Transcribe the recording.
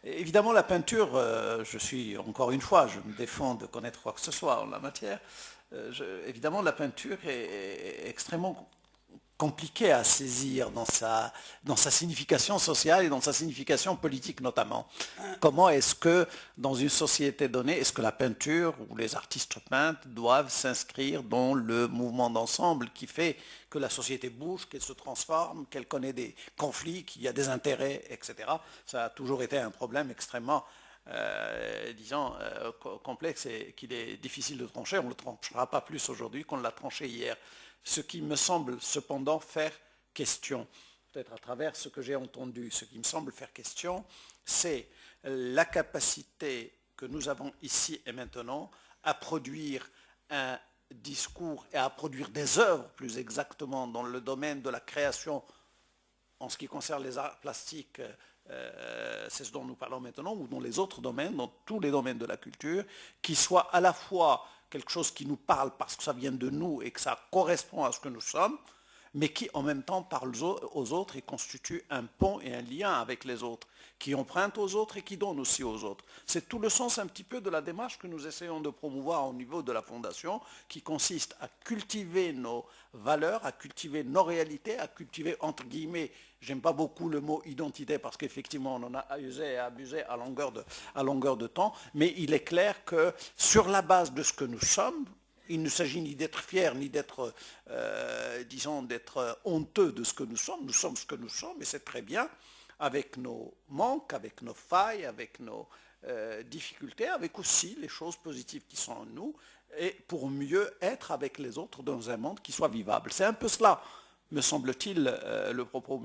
Évidemment, la peinture, encore une fois, je me défends de connaître quoi que ce soit en la matière. Évidemment, la peinture est extrêmement compliquée à saisir dans sa signification sociale et dans sa signification politique notamment. Comment est-ce que, dans une société donnée, est-ce que la peinture ou les artistes peintres doivent s'inscrire dans le mouvement d'ensemble qui fait que la société bouge, qu'elle se transforme, qu'elle connaît des conflits, qu'il y a des intérêts, etc. Ça a toujours été un problème extrêmement complexe et qu'il est difficile de trancher. On ne le tranchera pas plus aujourd'hui qu'on l'a tranché hier. Ce qui me semble cependant faire question, peut-être à travers ce que j'ai entendu, ce qui me semble faire question, c'est la capacité que nous avons ici et maintenant à produire un discours et à produire des œuvres, plus exactement, dans le domaine de la création en ce qui concerne les arts plastiques, c'est ce dont nous parlons maintenant, ou dans les autres domaines, dans tous les domaines de la culture, qui soient à la fois quelque chose qui nous parle parce que ça vient de nous et que ça correspond à ce que nous sommes, mais qui en même temps parle aux autres et constitue un pont et un lien avec les autres, qui emprunte aux autres et qui donne aussi aux autres. C'est tout le sens un petit peu de la démarche que nous essayons de promouvoir au niveau de la Fondation, qui consiste à cultiver nos valeurs, à cultiver nos réalités, à cultiver entre guillemets, j'aime pas beaucoup le mot identité parce qu'effectivement on en a usé et abusé à longueur de temps, mais il est clair que sur la base de ce que nous sommes, il ne s'agit ni d'être fier, ni d'être, disons, d'être honteux de ce que nous sommes. Nous sommes ce que nous sommes, et c'est très bien, avec nos manques, avec nos failles, avec nos difficultés, avec aussi les choses positives qui sont en nous, et pour mieux être avec les autres dans un monde qui soit vivable. C'est un peu cela, me semble-t-il, le propos